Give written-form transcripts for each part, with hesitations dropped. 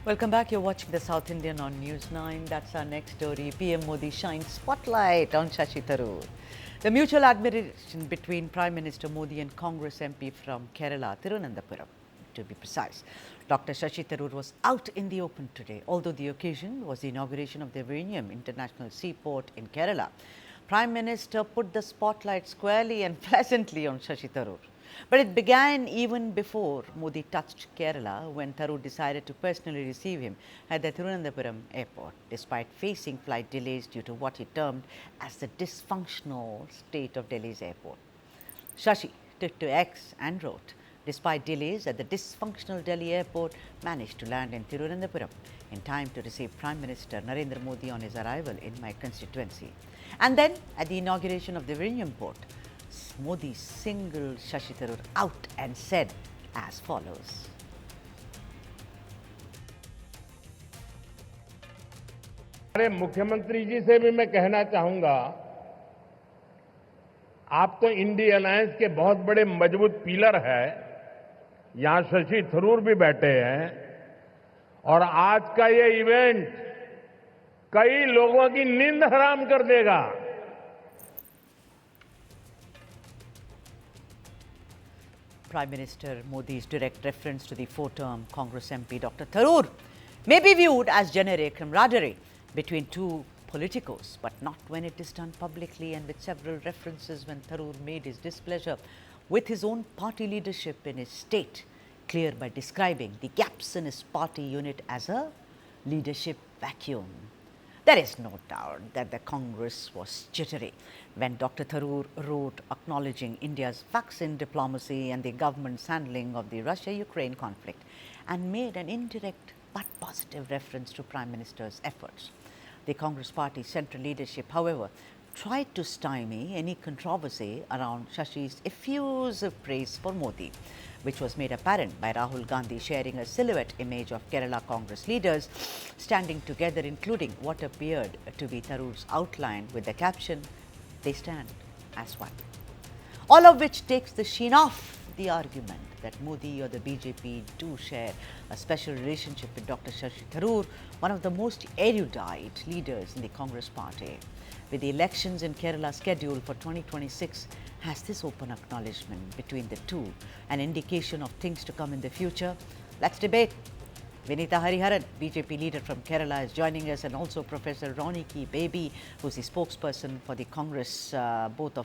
Welcome back. You're watching the South Indian on News 9. That's our next story. PM Modi shines spotlight on Shashi Tharoor. The mutual admiration between Prime Minister Modi and Congress MP from Kerala, Tirunandapuram, to be precise. Dr. Shashi Tharoor was out in the open today, although the occasion was the inauguration of the Vizhinjam International Seaport in Kerala. Prime Minister put the spotlight squarely and pleasantly on Shashi Tharoor. But it began even before Modi touched Kerala, when Tharoor decided to personally receive him at the Tirunandapuram airport, despite facing flight delays due to what he termed as the dysfunctional state of Delhi's airport. Shashi took to X and wrote, "Despite delays at the dysfunctional Delhi airport, managed to land in Tirunandapuram in time to receive Prime Minister Narendra Modi on his arrival in my constituency." And then, at the inauguration of the Vizhinjam port, Modi singled Shashi Tharoor out and said as follows. हमारे मुख्यमंत्री जी से भी मैं कहना चाहूंगा, आप तो INDI alliance के बहुत बड़े मजबूत पिलर है। यहां शशि थरूर भी बैठे हैं और आज का ये इवेंट कई लोगों की नींद हराम कर देगा। Prime Minister Modi's direct reference to the four-term Congress MP Dr. Tharoor may be viewed as generic camaraderie between two politicos, but not when it is done publicly and with several references when Tharoor made his displeasure with his own party leadership in his state clear by describing the gaps in his party unit as a leadership vacuum. There is no doubt that the Congress was jittery when Dr. Tharoor wrote acknowledging India's vaccine diplomacy and the government's handling of the Russia-Ukraine conflict, and made an indirect but positive reference to Prime Minister's efforts. The Congress party central leadership, however, tried to stymie any controversy around Shashi's effusive praise for Modi, which was made apparent by Rahul Gandhi sharing a silhouette image of Kerala Congress leaders standing together, including what appeared to be Tharoor's outline with the caption, "They stand as one." All of which takes the sheen off the argument that Modi or the BJP do share a special relationship with Dr. Shashi Tharoor, one of the most erudite leaders in the Congress party. With the elections in Kerala scheduled for 2026, has this open acknowledgement between the two an indication of things to come in the future? Let's debate. Vinita Hariharan, BJP leader from Kerala, is joining us, and also Professor Roniki Baby, who's the spokesperson for the Congress. Both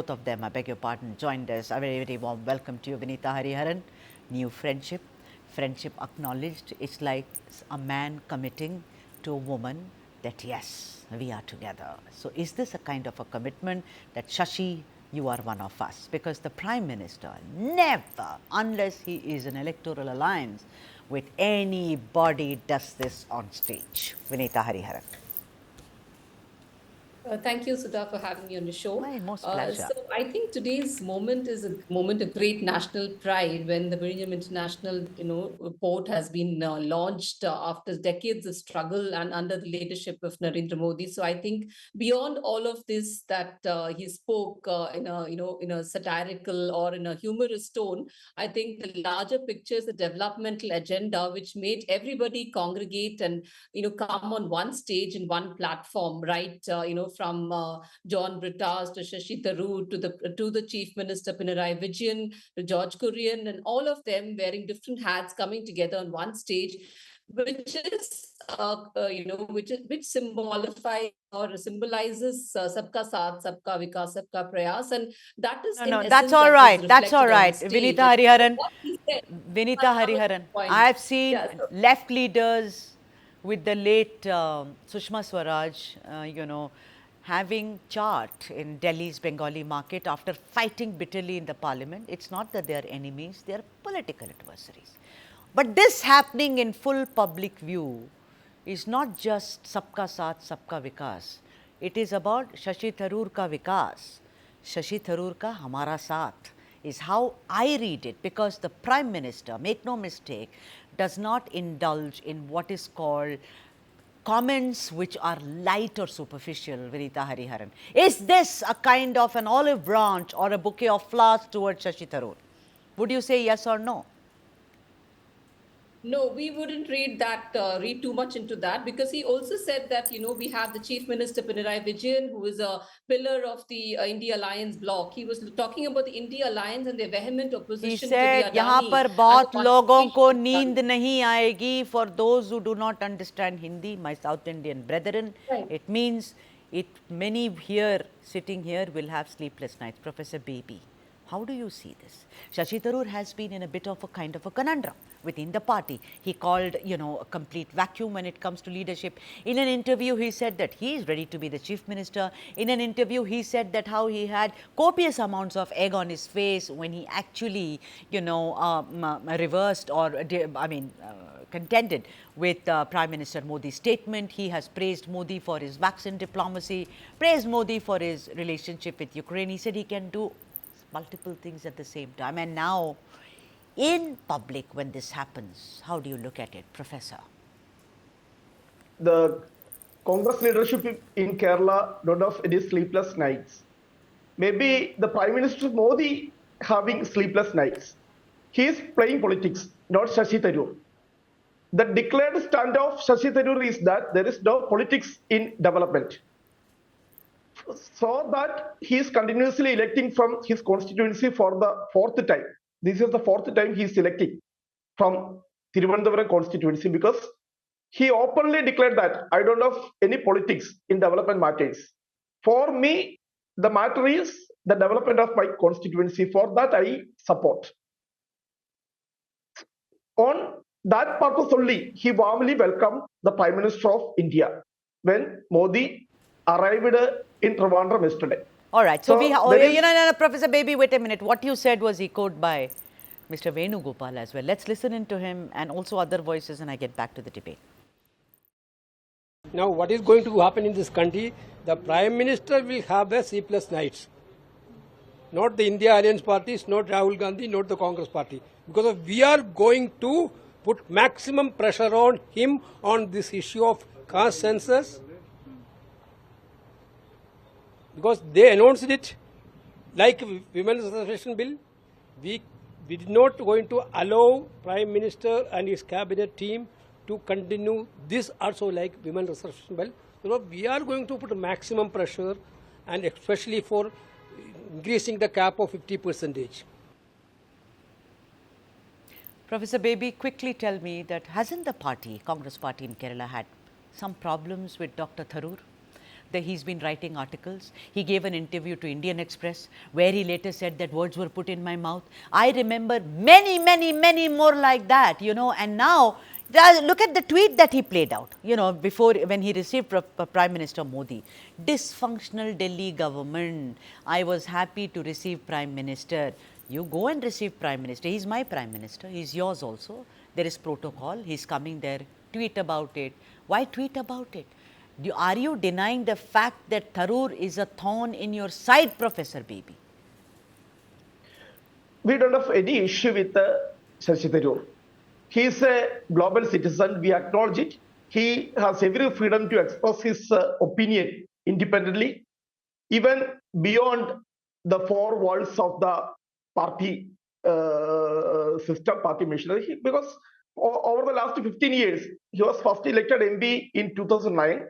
of them, I beg your pardon, joined us. A very, very warm welcome to you, Vinita Hariharan. New friendship acknowledged. It's like a man committing to a woman that yes, we are together. So is this a kind of a commitment that Shashi, you are one of us? Because the Prime Minister never, unless he is an electoral alliance with anybody, does this on stage. Vinita Hariharan. Thank you, Sudha, for having me on the show. My most pleasure. So I think today's moment is a moment of great national pride when the Vizhinjam International, port has been launched after decades of struggle and under the leadership of Narendra Modi. So I think beyond all of this, that he spoke in a satirical or in a humorous tone, I think the larger picture is the developmental agenda which made everybody congregate and come on one stage in one platform, right? From John Britas to Shashi Tharoor to the Chief Minister Pinarayi Vijayan to George Kurian, and all of them wearing different hats coming together on one stage, which is which symbolifies or symbolizes sabka saath, sabka vikas, sabka prayas, and that is No, that's all right. That's all right. Vinita Hariharan. Vinita But Hariharan. point. I have seen Yeah, so- left leaders with the late Sushma Swaraj, having chart in Delhi's Bengali market after fighting bitterly in the parliament. It's not that they are enemies, they are political adversaries. But this happening in full public view is not just sabka saath, sabka vikas. It is about Shashi Tharoor ka vikas, Shashi Tharoor ka hamara saath, is how I read it, because the Prime Minister, make no mistake, does not indulge in what is called comments which are light or superficial, Vinita Hariharan. Is this a kind of an olive branch or a bouquet of flowers towards Shashi Tharoor? Would you say yes or no? No, we wouldn't read too much into that, because he also said that, we have the Chief Minister Pinarayi Vijayan, who is a pillar of the India Alliance bloc. He was talking about the India Alliance and their vehement He opposition to the said, यहाँ Adani पर and the बहुत लोगों को one. नींद नहीं आएगी. For those who do not understand Hindi, my South Indian brethren, Right. it means many here sitting here will have sleepless nights. Professor Baby, how do you see this? Shashi Tharoor has been in a bit of a kind of a conundrum within the party. He called, a complete vacuum when it comes to leadership. In an interview, he said that he is ready to be the chief minister. In an interview, he said that how he had copious amounts of egg on his face when he actually, reversed or, contended with Prime Minister Modi's statement. He has praised Modi for his vaccine diplomacy, praised Modi for his relationship with Ukraine. He said he can do multiple things at the same time. And now, in public, when this happens, how do you look at it, Professor? The Congress leadership in Kerala don't have any sleepless nights. Maybe the Prime Minister Modi having sleepless nights. He is playing politics, not Shashi Tharoor. The declared stand of Shashi Tharoor is that there is no politics in development. So that he is continuously electing from his constituency for the fourth time. This is the fourth time he is electing from Thiruvananthapuram constituency, because he openly declared that I don't have any politics in development matters. For me, the matter is the development of my constituency. For that, I support. On that purpose only, he warmly welcomed the Prime Minister of India when Modi arrived in Trivandrum yesterday. All right. So, Professor Baby, wait a minute. What you said was echoed by Mr. Venugopal as well. Let's listen into him and also other voices, and I get back to the debate. Now, what is going to happen in this country? The Prime Minister will have the sleepless nights. Not the India Alliance parties, not Rahul Gandhi, not the Congress party. Because we are going to put maximum pressure on him on this issue of caste census. Because they announced it like Women's Reservation Bill. We did not going to allow Prime Minister and his cabinet team to continue this also like Women's Reservation Bill. So we are going to put maximum pressure, and especially for increasing the cap of 50%. Professor Baby, quickly tell me that hasn't the party, Congress party in Kerala, had some problems with Dr. Tharoor? That he's been writing articles. He gave an interview to Indian Express where he later said that words were put in my mouth. I remember many, many, many more like that, and now look at the tweet that he played out, before when he received Prime Minister Modi. Dysfunctional Delhi government. I was happy to receive Prime Minister. You go and receive Prime Minister. He's my Prime Minister. He's yours also. There is protocol. He's coming there. Tweet about it. Why tweet about it? Are you denying the fact that Tharoor is a thorn in your side, Professor Baby? We don't have any issue with Shashi Tharoor. He is a global citizen. We acknowledge it. He has every freedom to express his opinion independently, even beyond the four walls of the party system, party machinery. Because over the last 15 years, he was first elected MP in 2009.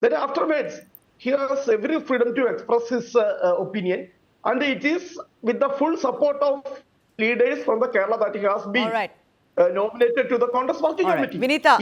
Then afterwards, he has every freedom to express his opinion, and it is with the full support of leaders from the Kerala that he has been nominated to the Congress Party Committee. Vinita,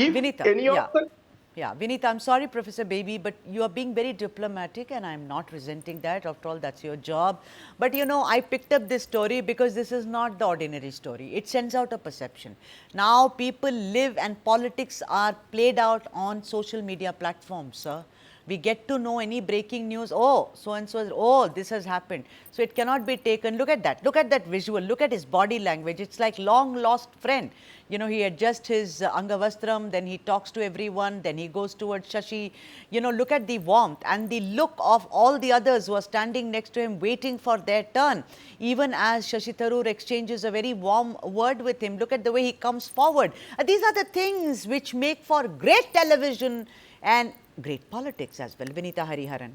Vinita, I'm sorry, Professor Baby, but you are being very diplomatic, and I'm not resenting that. After all, that's your job. But I picked up this story because this is not the ordinary story. It sends out a perception. Now people live and politics are played out on social media platforms, sir. We get to know any breaking news. Oh, so-and-so, oh, this has happened. So it cannot be taken. Look at that. Look at that visual. Look at his body language. It's like long lost friend. He adjusts his Angavastram, then he talks to everyone, then he goes towards Shashi. Look at the warmth and the look of all the others who are standing next to him waiting for their turn. Even as Shashi Tharoor exchanges a very warm word with him, look at the way he comes forward. These are the things which make for great television and great politics as well. Vinita Hariharan.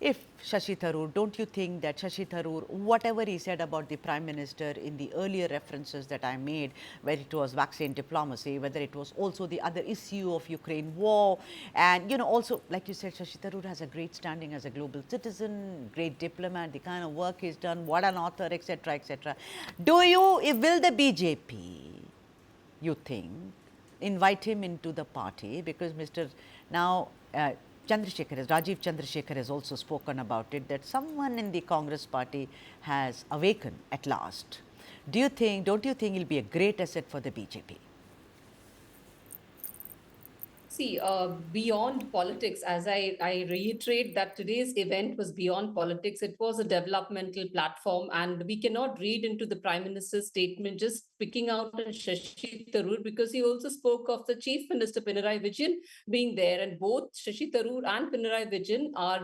if Shashi Tharoor, don't you think that Shashi Tharoor, whatever he said about the Prime Minister in the earlier references that I made, whether it was vaccine diplomacy, whether it was also the other issue of Ukraine war, and also, like you said, Shashi Tharoor has a great standing as a global citizen, great diplomat, the kind of work he's done, what an author, etc., etc. Will the BJP, you think, invite him into the party? Because Rajiv Chandrasekhar has also spoken about it, that someone in the Congress party has awakened at last. Don't you think he'll be a great asset for the BJP? See, beyond politics, as I reiterate that today's event was beyond politics. It was a developmental platform, and we cannot read into the Prime Minister's statement just picking out on Shashi Tharoor, because he also spoke of the Chief Minister Pinarayi Vijayan being there, and both Shashi Tharoor and Pinarayi Vijayan are,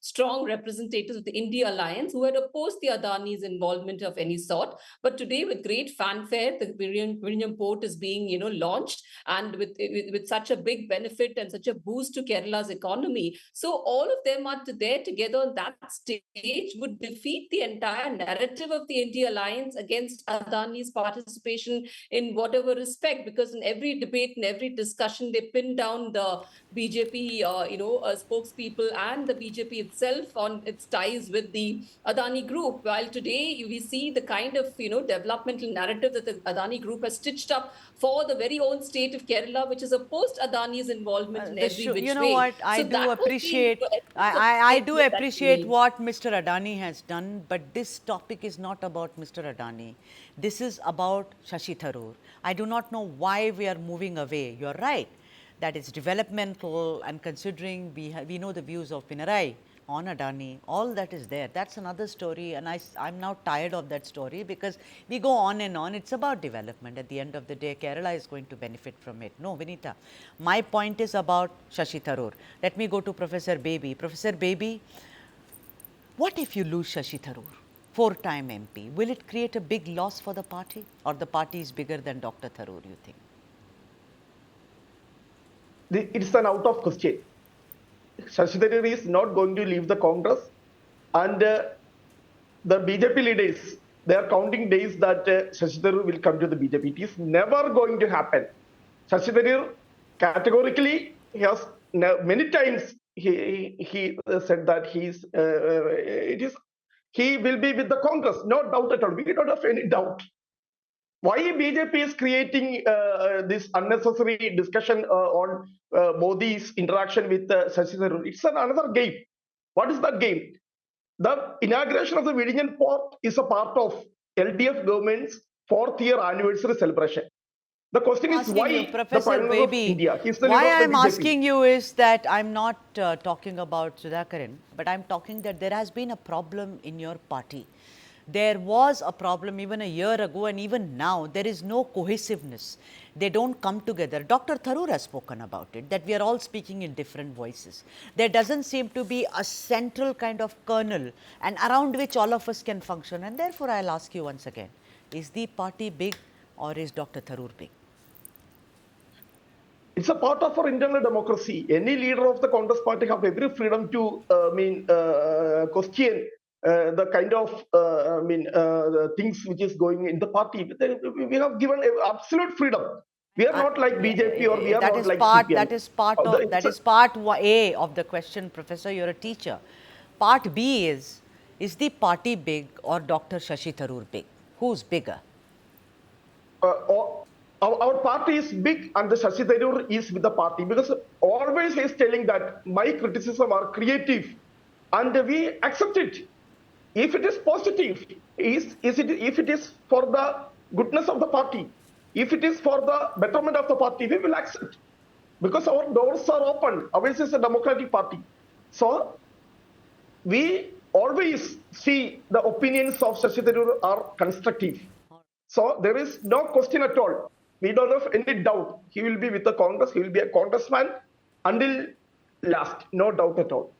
strong representatives of the India Alliance who had opposed the Adani's involvement of any sort. But today, with great fanfare, the Vizhinjam port is being, launched, and with such a big benefit and such a boost to Kerala's economy. So all of them are there together on that stage would defeat the entire narrative of the India Alliance against Adani's participation in whatever respect, because in every debate, in every discussion, they pin down the BJP, spokespeople and the BJP itself on its ties with the Adani group. While today we see the kind of, developmental narrative that the Adani group has stitched up for the very own state of Kerala, which is opposed Adani's involvement in every which You know way. what? I So do that was appreciate. the I do statement that he appreciate made. what Mr. Adani has done, but this topic is not about Mr. Adani. This is about Shashi Tharoor. I do not know why we are moving away. You're right that it's developmental, and considering we know the views of Pinarayi on Adani, all that is there. That's another story, and I'm now tired of that story, because we go on and on. It's about development. At the end of the day, Kerala is going to benefit from it. No, Vinita, my point is about Shashi Tharoor. Let me go to Professor Baby. Professor Baby, what if you lose Shashi Tharoor, four-time MP? Will it create a big loss for the party, or the party is bigger than Dr. Tharoor, you think? It's an out of question. Shashi Tharoor is not going to leave the Congress, and the BJP leaders, they are counting days that Shashi Tharoor will come to the BJP. It is never going to happen. Shashi Tharoor categorically, he has many times he said that he will be with the Congress, no doubt at all. We don't have any doubt. Why BJP is creating this unnecessary discussion on Modi's interaction with Shashi Tharoor? It's another game. What is that game? The inauguration of the Vizhinjam port is a part of LDF government's 4th year anniversary celebration. The question is why You, the Professor Prime Minister of Baby, India, he's the why leader of the I'm BJP. asking you is that I'm not talking about Sudhakaran, but I'm talking that there has been a problem in your party. There was a problem even a year ago, and even now there is no cohesiveness. They don't come together. Dr. Tharoor has spoken about it, that we are all speaking in different voices. There doesn't seem to be a central kind of kernel and around which all of us can function. And therefore, I'll ask you once again, is the party big, or is Dr. Tharoor big? It's a part of our internal democracy. Any leader of the Congress party have every freedom to question the kind of the things which is going in the party. We have given absolute freedom. We are not like BJP, or we are not like CPM. That is part A of the question, Professor. You're a teacher. Part B is the party big, or Dr. Shashi Tharoor big? Who's bigger? Our party is big, and the Shashi Tharoor is with the party, because always he is telling that my criticism are creative, and we accept it. If it is positive, if it is for the goodness of the party, if it is for the betterment of the party, we will accept, because our doors are open. Ours is a democratic party. So we always see the opinions of Shashi Tharoor are constructive. So there is no question at all. We don't have any doubt. He will be with the Congress. He will be a congressman until last. No doubt at all.